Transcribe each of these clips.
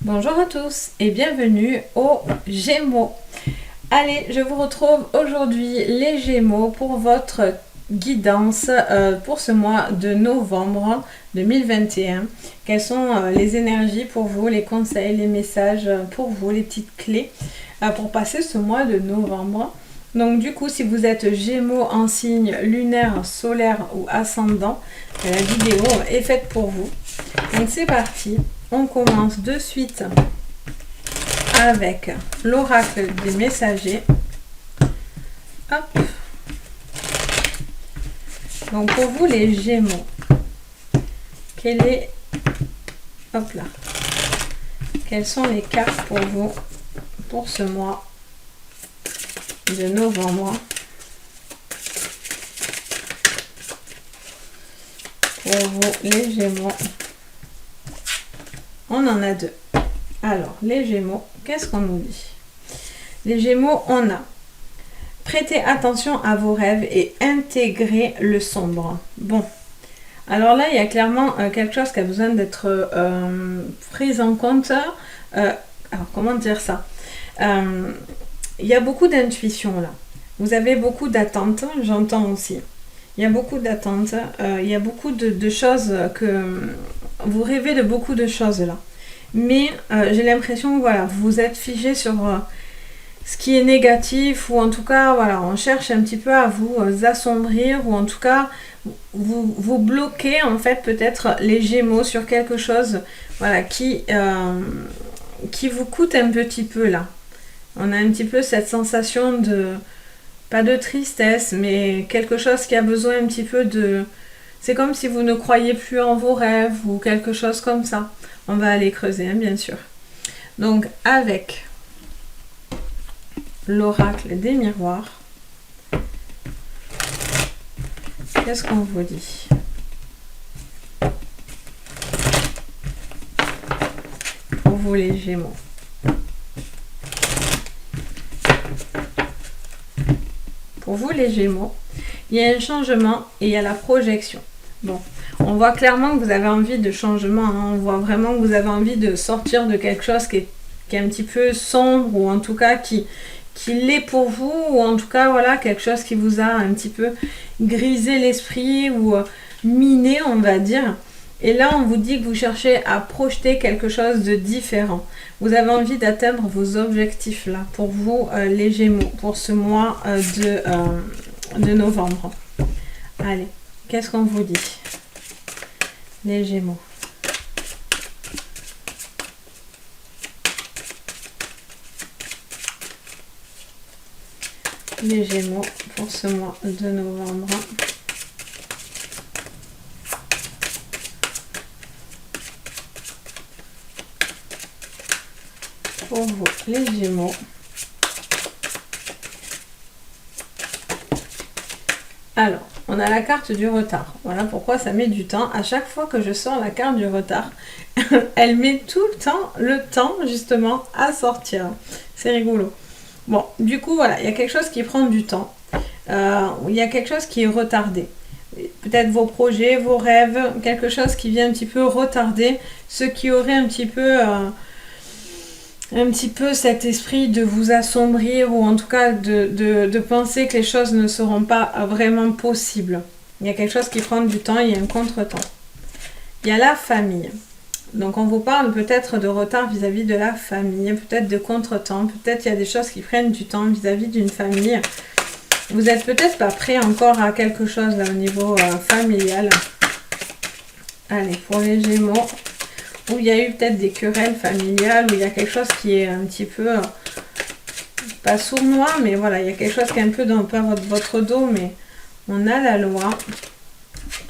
Bonjour à tous et bienvenue aux Gémeaux. Allez, je vous retrouve aujourd'hui les Gémeaux pour votre guidance pour ce mois de novembre 2021. Quelles sont les énergies pour vous, les conseils, les messages pour vous, les petites clés pour passer ce mois de novembre. Donc du coup, si vous êtes Gémeaux en signe lunaire, solaire ou ascendant, la vidéo est faite pour vous. Donc c'est parti. On commence de suite avec l'oracle des messagers. Hop. Donc pour vous les Gémeaux, hop là, quelles sont les cartes pour vous pour ce mois de novembre? Pour vous les Gémeaux, on en a deux. Alors, les Gémeaux, qu'est-ce qu'on nous dit? Les Gémeaux, on a prêtez attention à vos rêves et intégrez le sombre. Bon, alors là, il y a clairement quelque chose qui a besoin d'être pris en compte. Alors, comment dire ça? Il y a beaucoup d'intuition là. Vous avez beaucoup d'attentes, j'entends aussi. Il y a beaucoup d'attentes, il y a beaucoup de choses que... Vous rêvez de beaucoup de choses là. Mais j'ai l'impression que voilà, vous êtes figé sur ce qui est négatif, ou en tout cas, voilà, on cherche un petit peu à vous assombrir, ou en tout cas, vous bloquer en fait peut-être les Gémeaux sur quelque chose voilà, qui vous coûte un petit peu là. On a un petit peu cette sensation de... Pas de tristesse, mais quelque chose qui a besoin un petit peu de... C'est comme si vous ne croyez plus en vos rêves ou quelque chose comme ça. On va aller creuser, hein, bien sûr. Donc, avec l'oracle des miroirs, qu'est-ce qu'on vous dit? Pour vous les Gémeaux. Pour vous les Gémeaux, il y a un changement et il y a la projection. Bon, on voit clairement que vous avez envie de changement, hein. On voit vraiment que vous avez envie de sortir de quelque chose qui est un petit peu sombre, ou en tout cas qui l'est pour vous, ou en tout cas voilà, quelque chose qui vous a un petit peu grisé l'esprit ou miné, on va dire. Et là, on vous dit que vous cherchez à projeter quelque chose de différent. Vous avez envie d'atteindre vos objectifs là, pour vous les Gémeaux, pour ce mois de novembre. Allez, qu'est-ce qu'on vous dit? Les Gémeaux. Les Gémeaux pour ce mois de novembre. Pour vous, les Gémeaux. Alors, on a la carte du retard. Voilà pourquoi ça met du temps. À chaque fois que je sors la carte du retard, elle met tout le temps justement à sortir. C'est rigolo. Bon, du coup, voilà, il y a quelque chose qui prend du temps. Il y a quelque chose qui est retardé. Peut-être vos projets, vos rêves, quelque chose qui vient un petit peu retarder ce qui aurait un petit peu cet esprit de vous assombrir, ou en tout cas de penser que les choses ne seront pas vraiment possibles. Il y a quelque chose qui prend du temps, il y a un contretemps. Il y a la famille. Donc on vous parle peut-être de retard vis-à-vis de la famille, peut-être de contretemps, peut-être il y a des choses qui prennent du temps vis-à-vis d'une famille. Vous n'êtes peut-être pas prêt encore à quelque chose là au niveau familial. Allez, pour les Gémeaux, où il y a eu peut-être des querelles familiales, où il y a quelque chose qui est un petit peu, pas sournois, mais voilà, il y a quelque chose qui est un peu dans pas votre dos, mais on a la loi,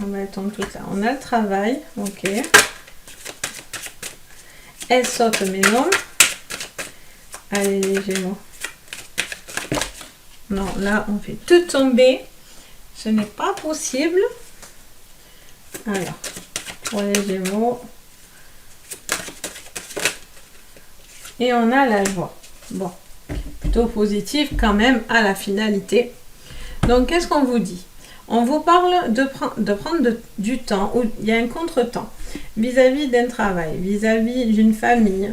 on va attendre tout ça, on a le travail, ok, elle saute mais non, allez les Gémeaux, non, là on fait tout tomber, ce n'est pas possible, alors, pour les Gémeaux, et on a la joie. Bon, plutôt positif quand même à la finalité. Donc, qu'est-ce qu'on vous dit? On vous parle de prendre du temps, où il y a un contretemps vis-à-vis d'un travail, vis-à-vis d'une famille.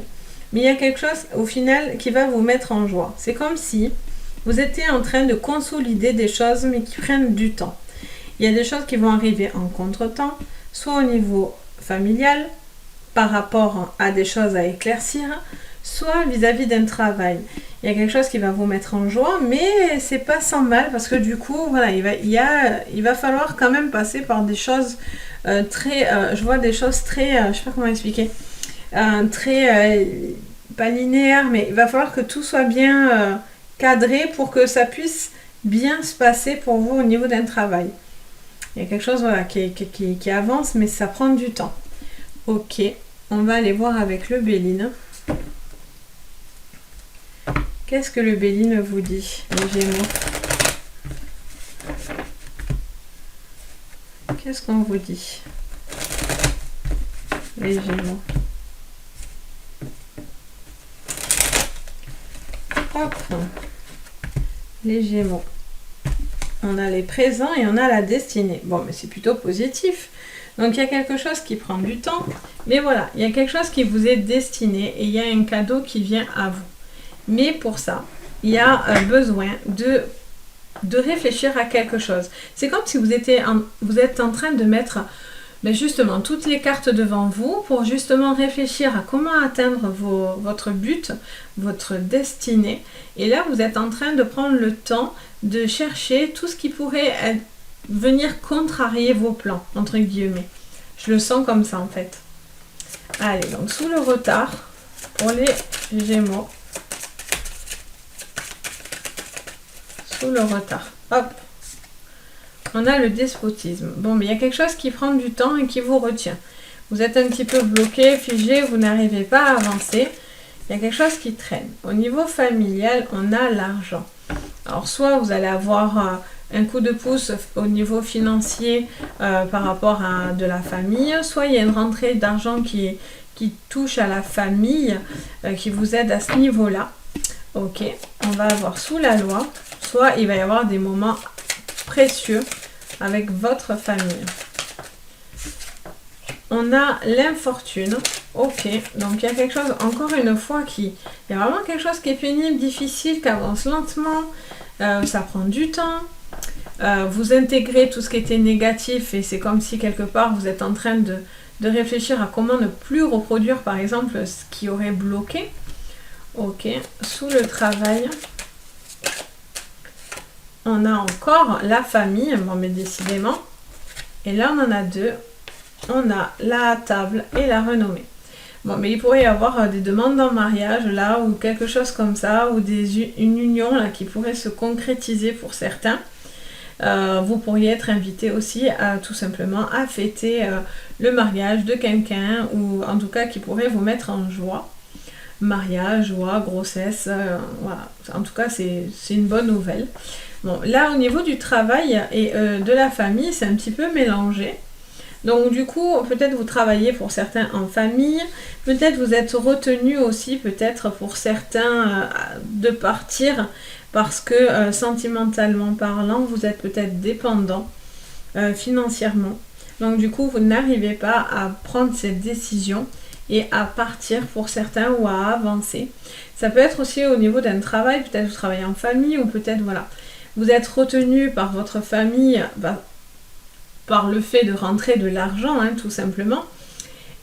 mais il y a quelque chose au final qui va vous mettre en joie. C'est comme si vous étiez en train de consolider des choses, mais qui prennent du temps. Il y a des choses qui vont arriver en contretemps, soit au niveau familial, par rapport à des choses à éclaircir, soit vis-à-vis d'un travail. Il y a quelque chose qui va vous mettre en joie, mais c'est pas sans mal parce que du coup, voilà, il va falloir quand même passer par des choses je vois des choses très, je sais pas comment expliquer, pas linéaires, mais il va falloir que tout soit bien cadré pour que ça puisse bien se passer pour vous au niveau d'un travail. Il y a quelque chose voilà, qui avance, mais ça prend du temps. Ok, on va aller voir avec le Béline. Qu'est-ce que le Béline vous dit, les Gémeaux? Qu'est-ce qu'on vous dit, les Gémeaux? Hop, les Gémeaux. On a les présents et on a la destinée. Bon, mais c'est plutôt positif. Donc, il y a quelque chose qui prend du temps. Mais voilà, il y a quelque chose qui vous est destiné et il y a un cadeau qui vient à vous. Mais pour ça, il y a besoin de réfléchir à quelque chose. C'est comme si vous êtes en train de mettre justement toutes les cartes devant vous pour justement réfléchir à comment atteindre votre but, votre destinée. Et là, vous êtes en train de prendre le temps de chercher tout ce qui pourrait venir contrarier vos plans, entre guillemets. Je le sens comme ça en fait. Allez, donc sous le retard pour les Gémeaux. Sous le retard. Hop. On a le despotisme. Bon, mais il y a quelque chose qui prend du temps et qui vous retient. Vous êtes un petit peu bloqué, figé, vous n'arrivez pas à avancer. Il y a quelque chose qui traîne. Au niveau familial, on a l'argent. Alors, soit vous allez avoir un coup de pouce au niveau financier par rapport à de la famille, soit il y a une rentrée d'argent qui touche à la famille, qui vous aide à ce niveau-là. Ok, on va avoir sous la loi, soit il va y avoir des moments précieux avec votre famille. On a l'infortune. Ok, donc il y a quelque chose, encore une fois, il y a vraiment quelque chose qui est pénible, difficile, qui avance lentement, ça prend du temps. Vous intégrez tout ce qui était négatif et c'est comme si quelque part vous êtes en train de réfléchir à comment ne plus reproduire par exemple ce qui aurait bloqué. Ok, sous le travail, on a encore la famille, bon mais décidément, et là on en a deux, on a la table et la renommée. Bon, mais il pourrait y avoir des demandes en mariage là, ou quelque chose comme ça, ou une union là qui pourrait se concrétiser pour certains. Vous pourriez être invité aussi à tout simplement à fêter le mariage de quelqu'un, ou en tout cas qui pourrait vous mettre en joie. Mariage, joie, grossesse, voilà. En tout cas, c'est une bonne nouvelle. Bon, là, au niveau du travail et de la famille, c'est un petit peu mélangé. Donc, du coup, peut-être vous travaillez pour certains en famille. Peut-être vous êtes retenu aussi, peut-être pour certains, de partir parce que, sentimentalement parlant, vous êtes peut-être dépendant financièrement. Donc, du coup, vous n'arrivez pas à prendre cette décision et à partir pour certains ou à avancer. Ça peut être aussi au niveau d'un travail, peut-être vous travaillez en famille ou peut-être voilà, vous êtes retenu par votre famille, par le fait de rentrer de l'argent, hein, tout simplement.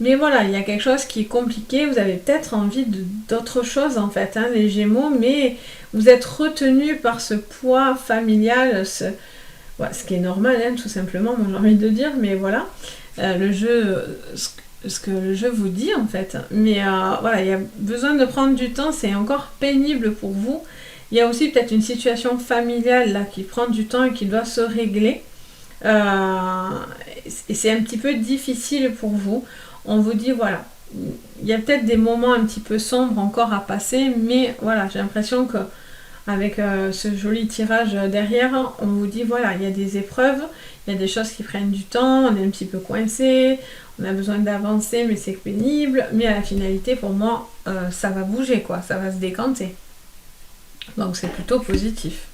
Mais voilà, il y a quelque chose qui est compliqué, vous avez peut-être envie d'autre chose en fait, hein, les Gémeaux, mais vous êtes retenu par ce poids familial, ce qui est normal, hein, tout simplement, j'ai envie de dire, mais voilà, le jeu... ce que le jeu vous dit en fait, mais voilà, il y a besoin de prendre du temps, c'est encore pénible pour vous. Il y a aussi peut-être une situation familiale là qui prend du temps et qui doit se régler, et c'est un petit peu difficile pour vous. On vous dit voilà, il y a peut-être des moments un petit peu sombres encore à passer, mais voilà, j'ai l'impression que avec ce joli tirage derrière, on vous dit voilà, il y a des épreuves, il y a des choses qui prennent du temps, on est un petit peu coincé, on a besoin d'avancer, mais c'est pénible. Mais à la finalité, pour moi, ça va bouger, quoi. Ça va se décanter. Donc, c'est plutôt positif.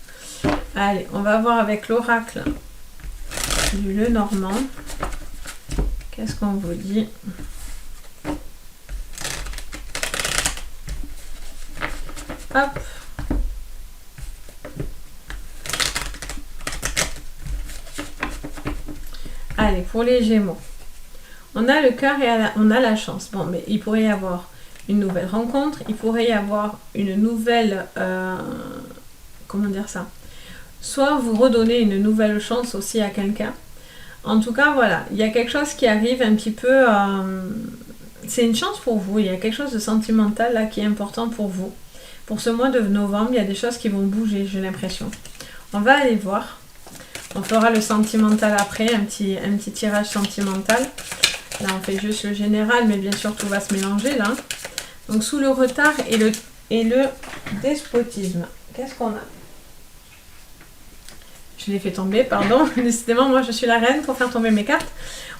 Allez, on va voir avec l'oracle du Lenormand. Qu'est-ce qu'on vous dit? Hop. Allez, pour les Gémeaux. On a le cœur et on a la chance. Bon, mais il pourrait y avoir une nouvelle rencontre. Il pourrait y avoir une nouvelle... comment dire ça? Soit vous redonnez une nouvelle chance aussi à quelqu'un. En tout cas, voilà. Il y a quelque chose qui arrive un petit peu... c'est une chance pour vous. Il y a quelque chose de sentimental là qui est important pour vous. Pour ce mois de novembre, il y a des choses qui vont bouger, j'ai l'impression. On va aller voir. On fera le sentimental après, un petit tirage sentimental. Là, on fait juste le général, mais bien sûr, tout va se mélanger là. Donc, sous le retard et le despotisme. Qu'est-ce qu'on a? Je l'ai fait tomber, pardon. Décidément, moi, je suis la reine pour faire tomber mes cartes.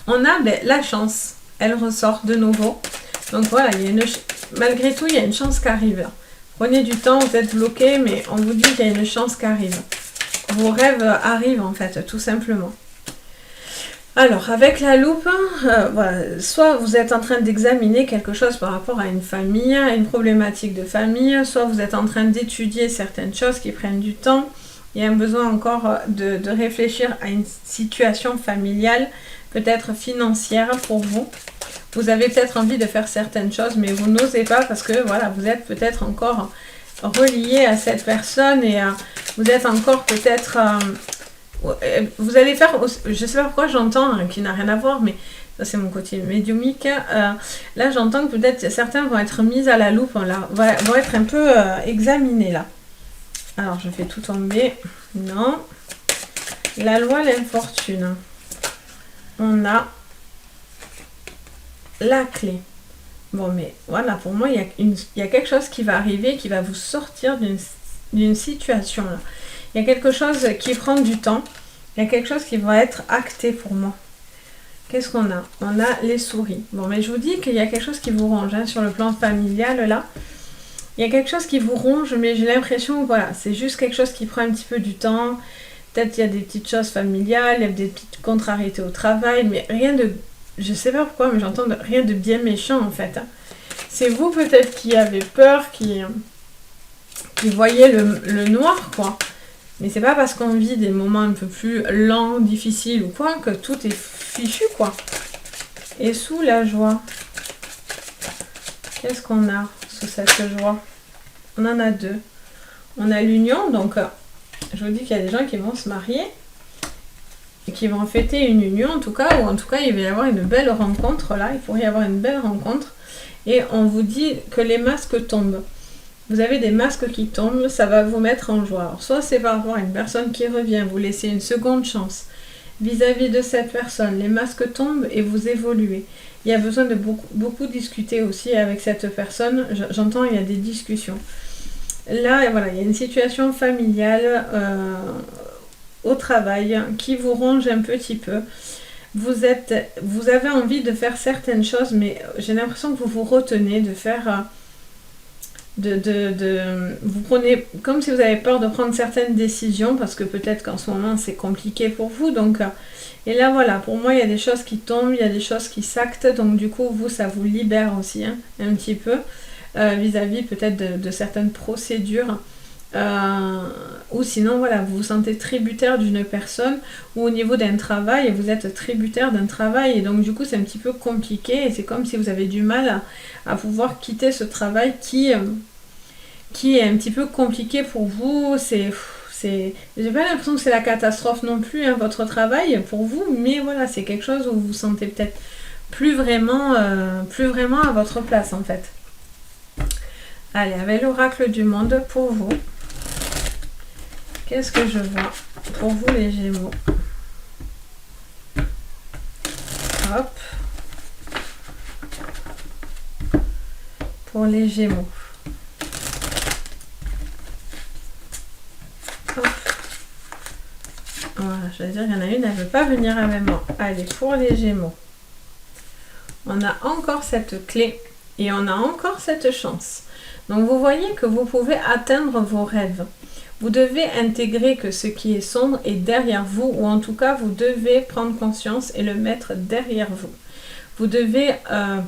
On a la chance. Elle ressort de nouveau. Donc, voilà, malgré tout, il y a une chance qui arrive. Prenez du temps, vous êtes bloqué, mais on vous dit qu'il y a une chance qui arrive. Vos rêves arrivent, en fait, tout simplement. Alors, avec la loupe, voilà, soit vous êtes en train d'examiner quelque chose par rapport à une famille, à une problématique de famille, soit vous êtes en train d'étudier certaines choses qui prennent du temps. Il y a un besoin encore de réfléchir à une situation familiale, peut-être financière pour vous. Vous avez peut-être envie de faire certaines choses, mais vous n'osez pas parce que voilà, vous êtes peut-être encore relié à cette personne et vous êtes encore peut-être... vous allez faire... Je ne sais pas pourquoi j'entends, qui n'a rien à voir, mais ça c'est mon côté médiumique. Là j'entends que peut-être certains vont être mis à la loupe, là, vont être un peu examinés là. Alors je fais tout tomber. Non. La loi, l'infortune. On a... la clé. Bon, mais voilà, pour moi, il y a quelque chose qui va arriver, qui va vous sortir d'une situation. Là. Il y a quelque chose qui prend du temps. Il y a quelque chose qui va être acté pour moi. Qu'est-ce qu'on a? On a les souris. Bon, mais je vous dis qu'il y a quelque chose qui vous ronge hein, sur le plan familial, là. Il y a quelque chose qui vous ronge, mais j'ai l'impression, voilà, c'est juste quelque chose qui prend un petit peu du temps. Peut-être il y a des petites choses familiales, il y a des petites contrariétés au travail, mais rien de... Je sais pas pourquoi, mais j'entends rien de bien méchant en fait. Hein. C'est vous peut-être qui avez peur, qui voyez le noir quoi. Mais c'est pas parce qu'on vit des moments un peu plus lents, difficiles ou quoi, que tout est fichu quoi. Et sous la joie, qu'est-ce qu'on a sous cette joie? On en a deux. On a l'union, donc je vous dis qu'il y a des gens qui vont se marier. Qui vont fêter une union en tout cas, ou en tout cas il va y avoir une belle rencontre là, il pourrait y avoir une belle rencontre, et on vous dit que les masques tombent. Vous avez des masques qui tombent, ça va vous mettre en joie. Alors, soit c'est par rapport à une personne qui revient, vous laissez une seconde chance vis-à-vis de cette personne, les masques tombent et vous évoluez. Il y a besoin de beaucoup discuter aussi avec cette personne, j'entends il y a des discussions. Là voilà, il y a une situation familiale, au travail qui vous ronge un petit peu. Vous avez envie de faire certaines choses, mais j'ai l'impression que vous vous retenez de faire... vous prenez comme si vous avez peur de prendre certaines décisions parce que peut-être qu'en ce moment c'est compliqué pour vous. Donc, et là voilà, pour moi il y a des choses qui tombent, il y a des choses qui s'actent. Donc du coup vous, ça vous libère aussi hein, un petit peu vis-à-vis peut-être de certaines procédures. Ou sinon voilà, vous vous sentez tributaire d'une personne ou au niveau d'un travail, vous êtes tributaire d'un travail et donc du coup c'est un petit peu compliqué et c'est comme si vous avez du mal à pouvoir quitter ce travail qui est un petit peu compliqué pour vous. J'ai pas l'impression que c'est la catastrophe non plus hein, votre travail pour vous, mais voilà, c'est quelque chose où vous vous sentez peut-être plus vraiment à votre place en fait. Allez, avec l'oracle du monde pour vous. Qu'est-ce que je vois pour vous les Gémeaux? Hop. Pour les Gémeaux. Hop. Voilà, je vais dire, il y en a une, elle ne veut pas venir avec moi. Allez, pour les Gémeaux. On a encore cette clé et on a encore cette chance. Donc vous voyez que vous pouvez atteindre vos rêves. Vous devez intégrer que ce qui est sombre est derrière vous, ou en tout cas vous devez prendre conscience et le mettre derrière vous. Vous devez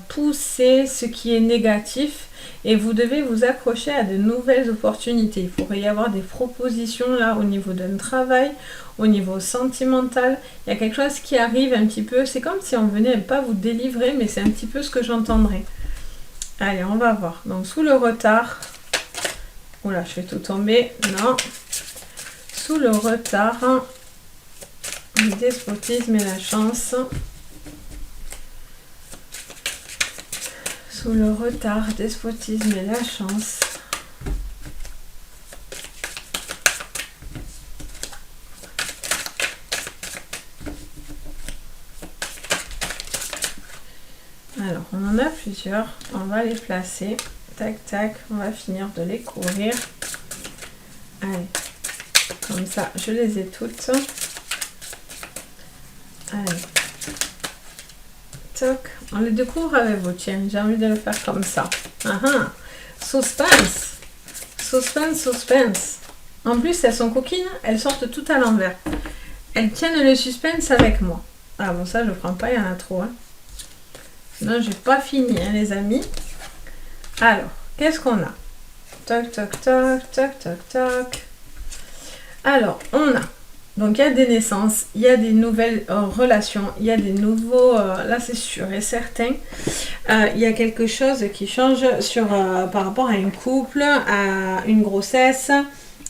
pousser ce qui est négatif et vous devez vous accrocher à de nouvelles opportunités. Il pourrait y avoir des propositions là au niveau d'un travail, au niveau sentimental. Il y a quelque chose qui arrive un petit peu. C'est comme si on venait pas vous délivrer, mais c'est un petit peu ce que j'entendrai. Allez, on va voir. Donc, sous le retard. Oula, je fais tout tomber. Non. Sous le retard, le despotisme et la chance. Sous le retard, despotisme et la chance. Alors, on en a plusieurs. On va les placer. Tac, tac. On va finir de les couvrir. Allez. Comme ça, je les ai toutes. Allez. Toc. On les découvre avec vous. Tiens, j'ai envie de le faire comme ça. Ah ah. Suspense. Suspense, suspense. En plus, elles sont coquines. Elles sortent toutes à l'envers. Elles tiennent le suspense avec moi. Ah bon, ça, je ne prends pas. Il y en a trop. Hein. Sinon, j'ai pas fini, hein, les amis. Alors, qu'est-ce qu'on a? Toc, toc, toc, toc, toc, toc. Alors, on a. Donc, il y a des naissances, il y a des nouvelles relations, il y a des nouveaux... là, c'est sûr et certain. Il y a quelque chose qui change par rapport à un couple, à une grossesse.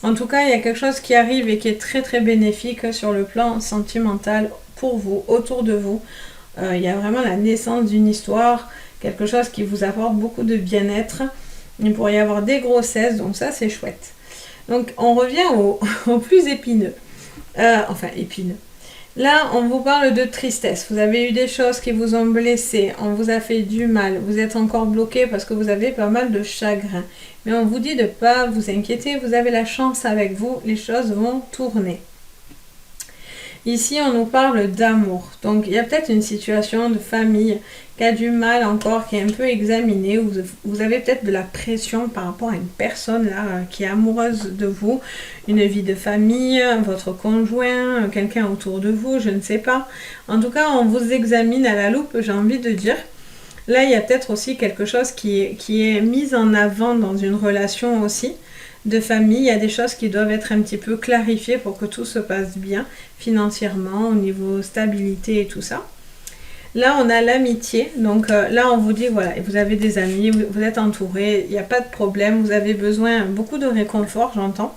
En tout cas, il y a quelque chose qui arrive et qui est très, très bénéfique sur le plan sentimental pour vous, autour de vous. Il y a vraiment la naissance d'une histoire, quelque chose qui vous apporte beaucoup de bien-être. Il pourrait y avoir des grossesses, donc ça c'est chouette. Donc on revient au plus épineux. Enfin épineux. Là on vous parle de tristesse. Vous avez eu des choses qui vous ont blessé, on vous a fait du mal, vous êtes encore bloqué parce que vous avez pas mal de chagrin. Mais on vous dit de ne pas vous inquiéter, vous avez la chance avec vous, les choses vont tourner. Ici, on nous parle d'amour. Donc, il y a peut-être une situation de famille qui a du mal encore, qui est un peu examinée. Vous avez peut-être de la pression par rapport à une personne là qui est amoureuse de vous. Une vie de famille, votre conjoint, quelqu'un autour de vous, je ne sais pas. En tout cas, on vous examine à la loupe, j'ai envie de dire. Là, il y a peut-être aussi quelque chose qui est mis en avant dans une relation aussi. De famille, il y a des choses qui doivent être un petit peu clarifiées pour que tout se passe bien financièrement, au niveau stabilité et tout ça. Là, on a l'amitié. Donc là, on vous dit, voilà, vous avez des amis, vous êtes entouré, il n'y a pas de problème, vous avez besoin beaucoup de réconfort, j'entends.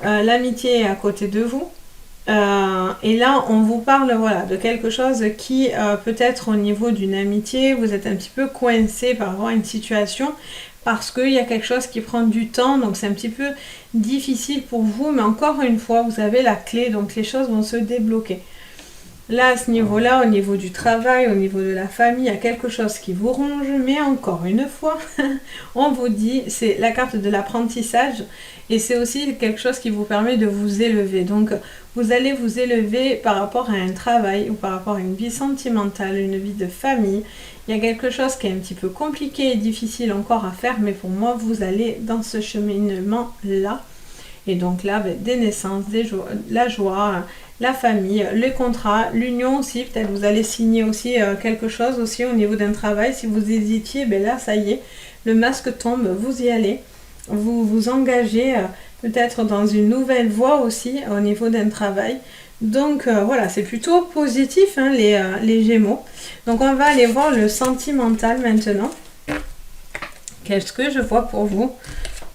L'amitié est à côté de vous. Et là, on vous parle voilà, de quelque chose qui peut-être au niveau d'une amitié, vous êtes un petit peu coincé par rapport à une situation parce qu'il y a quelque chose qui prend du temps, donc c'est un petit peu difficile pour vous, mais encore une fois, vous avez la clé, donc les choses vont se débloquer. Là, à ce niveau-là, au niveau du travail, au niveau de la famille, il y a quelque chose qui vous ronge, mais encore une fois, on vous dit, c'est la carte de l'apprentissage, et c'est aussi quelque chose qui vous permet de vous élever. Donc, vous allez vous élever par rapport à un travail, ou par rapport à une vie sentimentale, une vie de famille. Il y a quelque chose qui est un petit peu compliqué et difficile encore à faire, mais pour moi, vous allez dans ce cheminement-là. Et donc là, des naissances, la joie, la famille, les contrats, l'union aussi. Peut-être vous allez signer aussi quelque chose aussi au niveau d'un travail. Si vous hésitiez, là, ça y est, le masque tombe, vous y allez. Vous vous engagez peut-être dans une nouvelle voie aussi au niveau d'un travail. Donc voilà, c'est plutôt positif hein, les Gémeaux. Donc on va aller voir le sentimental maintenant. Qu'est-ce que je vois pour vous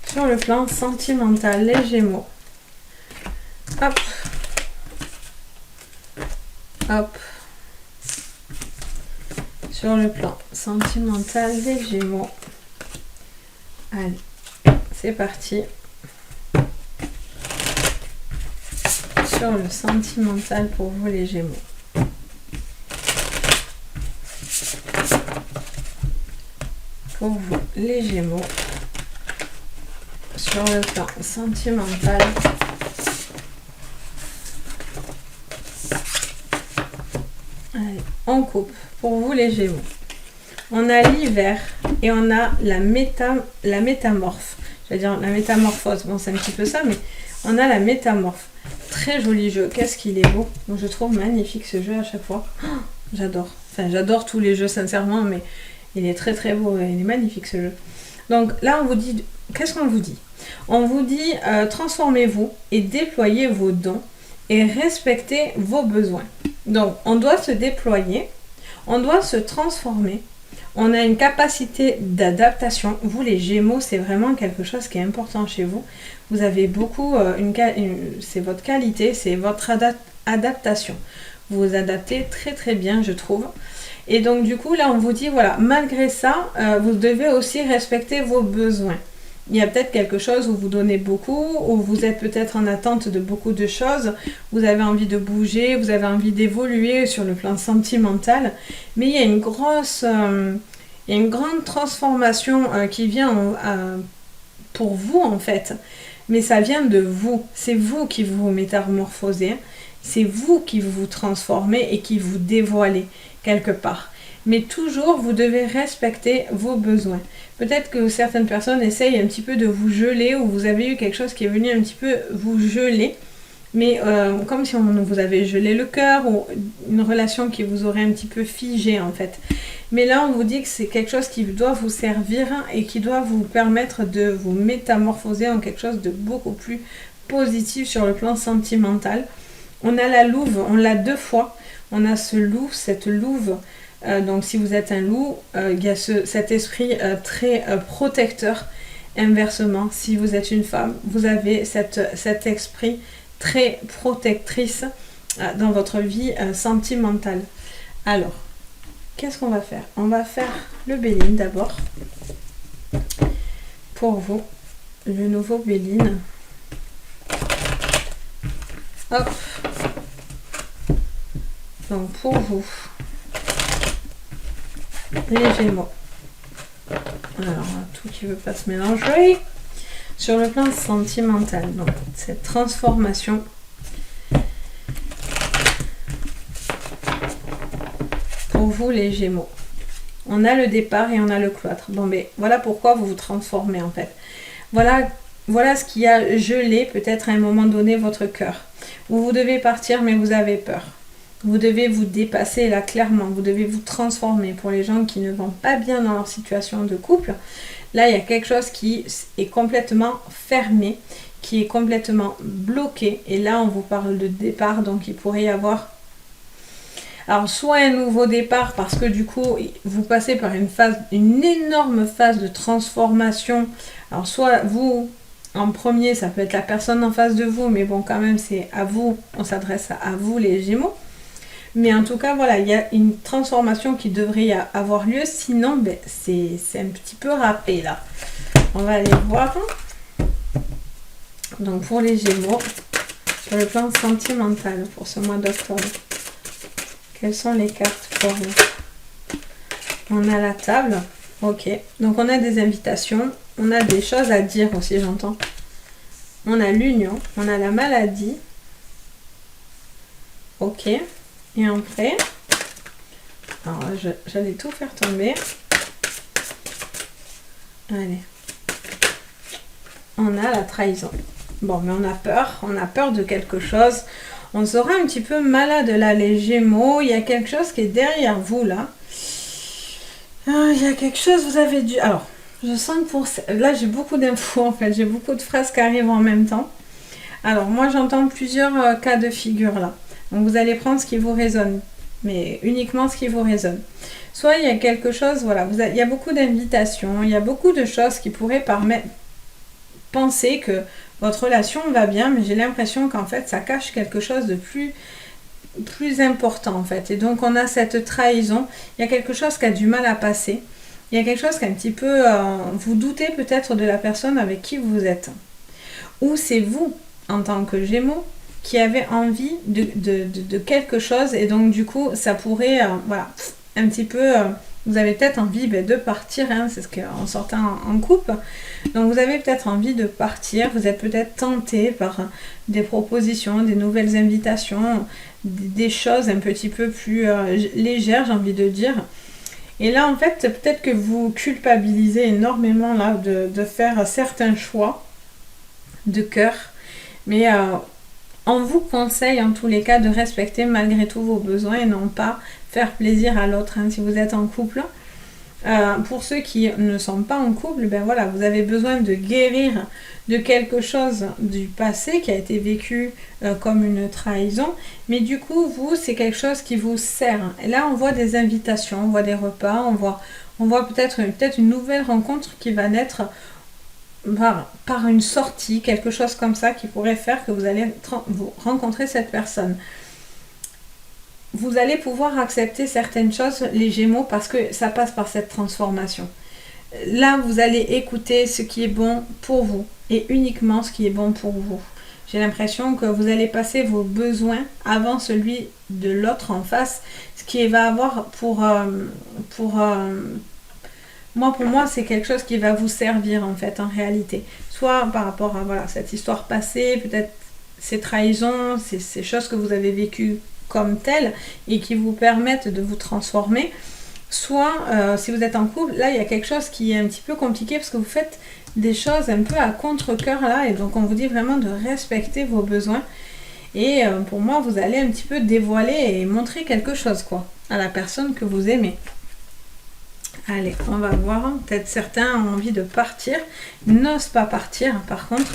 sur le plan sentimental, les Gémeaux? Hop. Hop. Sur le plan sentimental, les Gémeaux. Allez, c'est parti. Sur le sentimental pour vous les Gémeaux. Pour vous les Gémeaux. Sur le plan sentimental. Allez, on coupe. Pour vous les Gémeaux. On a l'hiver et on a la métamorphe. Je vais dire la métamorphose. Bon, c'est un petit peu ça, mais on a la métamorphe. Très joli jeu, qu'est-ce qu'il est beau. Donc, je trouve magnifique ce jeu à chaque fois. J'adore. Enfin, j'adore tous les jeux, sincèrement, mais il est très très beau, il est magnifique ce jeu. Donc là, on vous dit, qu'est-ce qu'on vous dit? On vous dit, transformez-vous et déployez vos dons et respectez vos besoins. Donc, on doit se déployer, on doit se transformer. On a une capacité d'adaptation. Vous, les Gémeaux, c'est vraiment quelque chose qui est important chez vous. Vous avez beaucoup, c'est votre qualité, c'est votre adaptation. Vous vous adaptez très très bien, je trouve. Et donc du coup, là, on vous dit, voilà, malgré ça, vous devez aussi respecter vos besoins. Il y a peut-être quelque chose où vous donnez beaucoup, où vous êtes peut-être en attente de beaucoup de choses, vous avez envie de bouger, vous avez envie d'évoluer sur le plan sentimental, mais il y a une grande transformation qui vient pour vous en fait, mais ça vient de vous, c'est vous qui vous métamorphosez, c'est vous qui vous transformez et qui vous dévoilez quelque part. Mais toujours, vous devez respecter vos besoins. Peut-être que certaines personnes essayent un petit peu de vous geler ou vous avez eu quelque chose qui est venu un petit peu vous geler. Mais comme si on vous avait gelé le cœur ou une relation qui vous aurait un petit peu figé en fait. Mais là, on vous dit que c'est quelque chose qui doit vous servir et qui doit vous permettre de vous métamorphoser en quelque chose de beaucoup plus positif sur le plan sentimental. On a la louve, on l'a 2 fois. On a ce loup, cette louve. Donc si vous êtes un loup, il y a cet esprit très protecteur. Inversement, si vous êtes une femme, vous avez cet esprit très protectrice dans votre vie sentimentale. Alors, qu'est-ce qu'on va faire? On va faire le Béline d'abord. Pour vous, le nouveau Béline. Hop. Donc pour vous, les Gémeaux. Alors, tout qui veut pas se mélanger. Sur le plan sentimental, donc cette transformation. Pour vous, les Gémeaux. On a le départ et on a le cloître. Bon, mais voilà pourquoi vous vous transformez en fait. Voilà ce qui a gelé peut-être à un moment donné votre cœur. Où vous devez partir, mais vous avez peur. Vous devez vous dépasser là clairement, vous devez vous transformer. Pour les gens qui ne vont pas bien dans leur situation de couple, là il y a quelque chose qui est complètement fermé, qui est complètement bloqué. Et là on vous parle de départ, donc il pourrait y avoir alors soit un nouveau départ parce que du coup vous passez par une énorme phase de transformation. Alors soit vous en premier, ça peut être la personne en face de vous, mais bon quand même c'est à vous, on s'adresse à vous les Gémeaux. Mais en tout cas, voilà, il y a une transformation qui devrait avoir lieu. Sinon, ben, c'est un petit peu râpé, là. On va aller voir. Donc, pour les Gémeaux, sur le plan sentimental, pour ce mois d'octobre, quelles sont les cartes pour vous? On a la table. Ok. Donc, on a des invitations. On a des choses à dire aussi, j'entends. On a l'union. On a la maladie. Ok. Et après, alors j'allais tout faire tomber. Allez. On a la trahison. Bon, mais on a peur de quelque chose. On sera un petit peu malade là, les Gémeaux. Il y a quelque chose qui est derrière vous là. Il y a quelque chose, vous avez dû... Alors, je sens que pour... Là, j'ai beaucoup d'infos en fait. J'ai beaucoup de phrases qui arrivent en même temps. Alors, moi, j'entends plusieurs cas de figure là. Donc vous allez prendre ce qui vous résonne, mais uniquement ce qui vous résonne. Soit il y a quelque chose, voilà, il y a beaucoup d'invitations, il y a beaucoup de choses qui pourraient penser que votre relation va bien, mais j'ai l'impression qu'en fait ça cache quelque chose de plus important en fait. Et donc on a cette trahison, il y a quelque chose qui a du mal à passer, il y a quelque chose qui est un petit peu, vous doutez peut-être de la personne avec qui vous êtes. Ou c'est vous, en tant que Gémeaux, qui avait envie de quelque chose et donc du coup ça pourrait voilà un petit peu vous avez peut-être envie de partir hein, c'est ce qu'en sortant en couple, donc vous avez peut-être envie de partir, vous êtes peut-être tenté par des propositions, des nouvelles invitations, des choses un petit peu plus légères, j'ai envie de dire. Et là en fait peut-être que vous culpabilisez énormément là de faire certains choix de cœur, mais on vous conseille en tous les cas de respecter malgré tout vos besoins et non pas faire plaisir à l'autre, hein, si vous êtes en couple. Pour ceux qui ne sont pas en couple, ben voilà, vous avez besoin de guérir de quelque chose du passé qui a été vécu comme une trahison, mais du coup, vous, c'est quelque chose qui vous sert. Et là, on voit des invitations, on voit des repas, on voit peut-être une nouvelle rencontre qui va naître par une sortie, quelque chose comme ça qui pourrait faire que vous allez vous rencontrer cette personne. Vous allez pouvoir accepter certaines choses, les Gémeaux, parce que ça passe par cette transformation. Là, vous allez écouter ce qui est bon pour vous et uniquement ce qui est bon pour vous. J'ai l'impression que vous allez passer vos besoins avant celui de l'autre en face, ce qui va avoir pour moi, c'est quelque chose qui va vous servir en fait, en réalité. Soit par rapport à voilà, cette histoire passée, peut-être ces trahisons, ces choses que vous avez vécues comme telles et qui vous permettent de vous transformer. Soit, si vous êtes en couple, là, il y a quelque chose qui est un petit peu compliqué parce que vous faites des choses un peu à contre-cœur là et donc on vous dit vraiment de respecter vos besoins. Et pour moi, vous allez un petit peu dévoiler et montrer quelque chose quoi à la personne que vous aimez. Allez, on va voir. Peut-être certains ont envie de partir, n'osent pas partir par contre,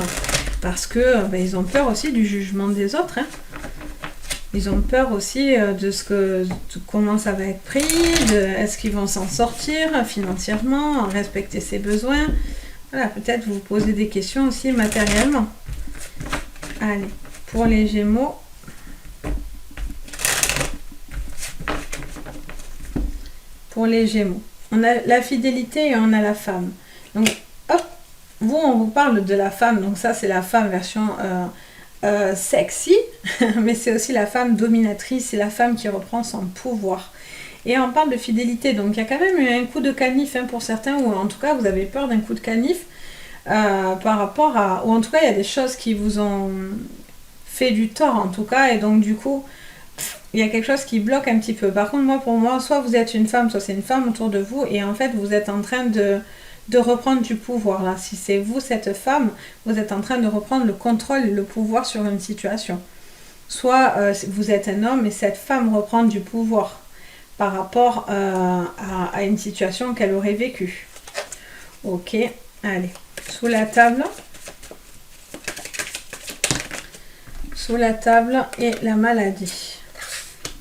parce que ils ont peur aussi du jugement des autres. Hein. Ils ont peur aussi de comment ça va être pris, est-ce qu'ils vont s'en sortir financièrement, respecter ses besoins. Voilà, peut-être vous posez des questions aussi matériellement. Allez, pour les Gémeaux. Pour les Gémeaux. On a la fidélité et on a la femme. Donc, hop, on vous parle de la femme. Donc ça, c'est la femme version sexy, mais c'est aussi la femme dominatrice, c'est la femme qui reprend son pouvoir. Et on parle de fidélité. Donc il y a quand même eu un coup de canif hein, pour certains, ou en tout cas, vous avez peur d'un coup de canif par rapport à... Ou en tout cas, il y a des choses qui vous ont fait du tort, en tout cas, et donc du coup... il y a quelque chose qui bloque un petit peu. Par contre, pour moi, soit vous êtes une femme, soit c'est une femme autour de vous, et en fait, vous êtes en train de reprendre du pouvoir. Là, si c'est vous, cette femme, vous êtes en train de reprendre le contrôle et le pouvoir sur une situation. Soit vous êtes un homme et cette femme reprend du pouvoir par rapport à une situation qu'elle aurait vécue. Ok, allez. Sous la table. Sous la table et la maladie.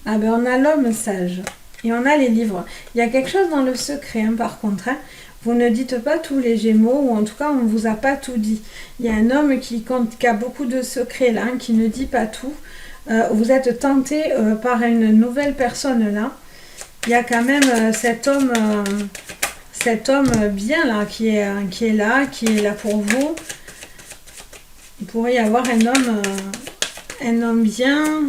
Ah ben on a l'homme sage et on a les livres. Il y a quelque chose dans le secret hein, par contre. Hein. Vous ne dites pas tous les Gémeaux ou en tout cas on ne vous a pas tout dit. Il y a un homme qui a beaucoup de secrets là, hein, qui ne dit pas tout. Vous êtes tenté par une nouvelle personne là. Il y a quand même cet homme bien là qui est là pour vous. Il pourrait y avoir un homme bien.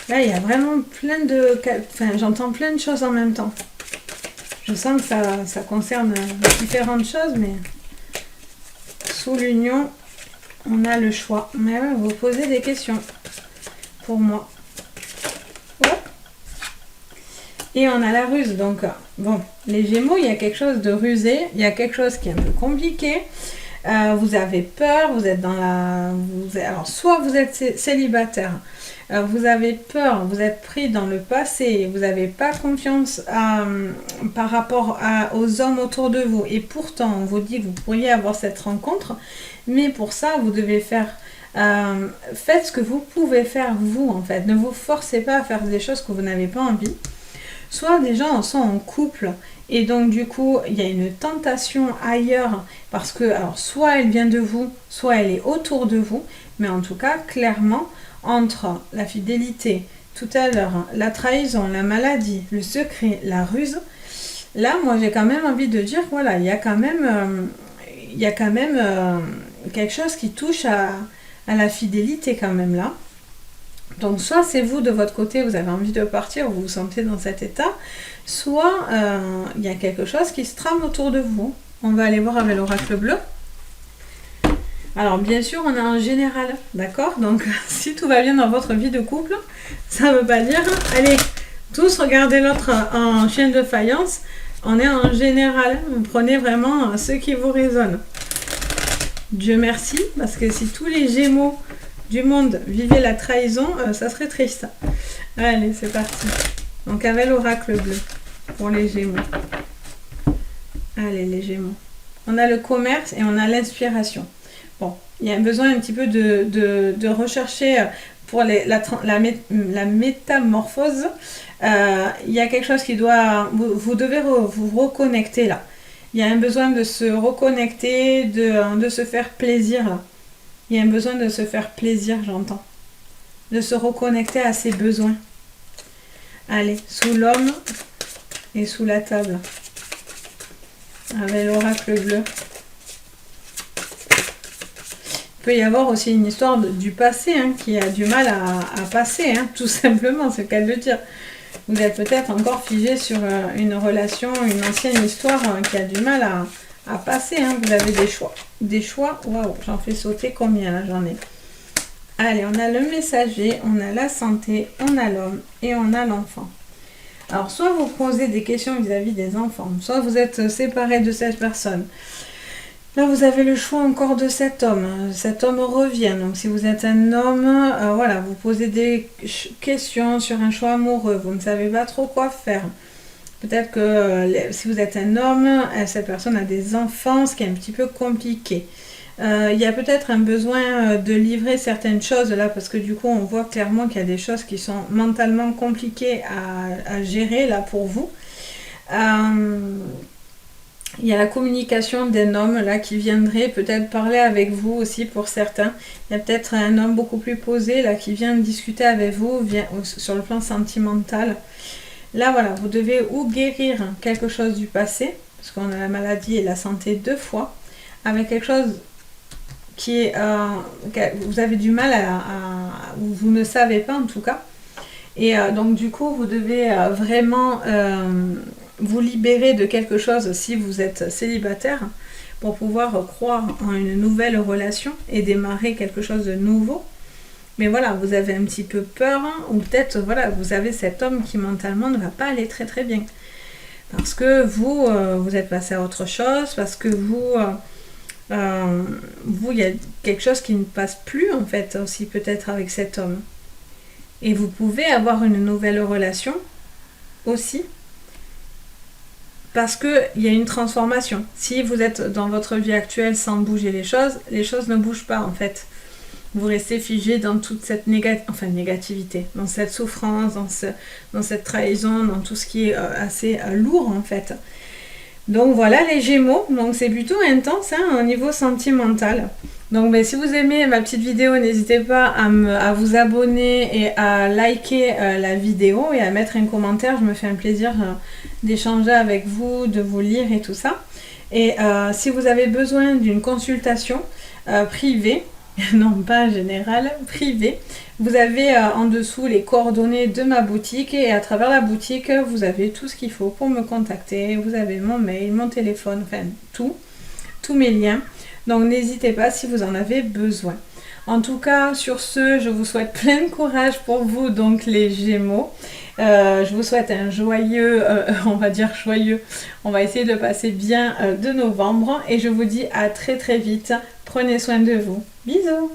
Là, il y a vraiment plein de... Enfin, j'entends plein de choses en même temps. Je sens que ça concerne différentes choses, mais... Sous l'union, on a le choix. Mais ouais, vous posez des questions. Pour moi. Ouais. Et on a la ruse, donc... Bon, les Gémeaux, il y a quelque chose de rusé. Il y a quelque chose qui est un peu compliqué. Vous avez peur, vous êtes dans la... Alors, soit vous êtes célibataire... vous avez peur, vous êtes pris dans le passé, vous n'avez pas confiance par rapport aux hommes autour de vous et pourtant on vous dit que vous pourriez avoir cette rencontre, mais pour ça vous devez faites ce que vous pouvez faire vous en fait, ne vous forcez pas à faire des choses que vous n'avez pas envie. Soit des gens sont en couple et donc du coup il y a une tentation ailleurs parce que alors soit elle vient de vous, soit elle est autour de vous, mais en tout cas clairement entre la fidélité, tout à l'heure, la trahison, la maladie, le secret, la ruse, là, moi, j'ai quand même envie de dire, voilà, il y a quand même quelque chose qui touche à la fidélité quand même là. Donc, soit c'est vous, de votre côté, vous avez envie de partir, vous vous sentez dans cet état, soit il y a quelque chose qui se trame autour de vous. On va aller voir avec l'oracle bleu. Alors bien sûr on est en général, d'accord? Donc si tout va bien dans votre vie de couple, ça ne veut pas dire, allez, tous regardez l'autre en chien de faïence, on est en général, vous prenez vraiment ce qui vous résonne. Dieu merci, parce que si tous les Gémeaux du monde vivait la trahison, ça serait triste. Allez, c'est parti. Donc avec l'oracle bleu pour les Gémeaux. Allez, les Gémeaux. On a le commerce et on a l'inspiration. Bon, il y a besoin un petit peu de rechercher pour la métamorphose. Il y a quelque chose qui doit... Vous devez vous reconnecter là. Il y a un besoin de se reconnecter, de se faire plaisir là. Il y a un besoin de se faire plaisir, j'entends. De se reconnecter à ses besoins. Allez, sous l'homme et sous la table. Avec l'oracle bleu. Il peut y avoir aussi une histoire du passé hein, qui a du mal à passer, hein, tout simplement, c'est le cas de le dire. Vous êtes peut-être encore figé sur une relation, une ancienne histoire qui a du mal à passer. Hein. Vous avez des choix. Des choix, waouh, j'en fais sauter combien là, j'en ai. Allez, on a le messager, on a la santé, on a l'homme et on a l'enfant. Alors, soit vous posez des questions vis-à-vis des enfants, soit vous êtes séparé de cette personne. Là, vous avez le choix encore de cet homme. Cet homme revient. Donc, si vous êtes un homme, voilà, vous posez des questions sur un choix amoureux. Vous ne savez pas trop quoi faire. Peut-être que si vous êtes un homme, cette personne a des enfants, ce qui est un petit peu compliqué. Il y a peut-être un besoin de livrer certaines choses là, parce que du coup, on voit clairement qu'il y a des choses qui sont mentalement compliquées à gérer là pour vous. Il y a la communication d'un homme là qui viendrait peut-être parler avec vous aussi pour certains. Il y a peut-être un homme beaucoup plus posé là qui vient discuter avec vous sur le plan sentimental. Là voilà, vous devez ou guérir quelque chose du passé, parce qu'on a la maladie et la santé deux fois, avec quelque chose qui est... vous avez du mal vous ne savez pas en tout cas. Et donc du coup, vous devez vraiment... vous libérer de quelque chose si vous êtes célibataire pour pouvoir croire en une nouvelle relation et démarrer quelque chose de nouveau. Mais voilà, vous avez un petit peu peur ou peut-être voilà, vous avez cet homme qui mentalement ne va pas aller très très bien. Parce que vous êtes passé à autre chose, parce que il y a quelque chose qui ne passe plus en fait aussi peut-être avec cet homme. Et vous pouvez avoir une nouvelle relation aussi. Parce qu'il y a une transformation. Si vous êtes dans votre vie actuelle sans bouger les choses ne bougent pas en fait. Vous restez figé dans toute cette négativité, dans cette souffrance, dans cette trahison, dans tout ce qui est assez lourd en fait. Donc voilà les Gémeaux, donc c'est plutôt intense hein, au niveau sentimental. Donc si vous aimez ma petite vidéo, n'hésitez pas à vous abonner et à liker la vidéo et à mettre un commentaire. Je me fais un plaisir d'échanger avec vous, de vous lire et tout ça. Et si vous avez besoin d'une consultation privée, non pas générale, privée, vous avez en dessous les coordonnées de ma boutique et à travers la boutique, vous avez tout ce qu'il faut pour me contacter. Vous avez mon mail, mon téléphone, enfin tous mes liens. Donc n'hésitez pas si vous en avez besoin. En tout cas, sur ce, je vous souhaite plein de courage pour vous, donc les Gémeaux. Je vous souhaite un joyeux, on va dire joyeux, on va essayer de passer bien de novembre. Et je vous dis à très très vite. Prenez soin de vous. Bisous!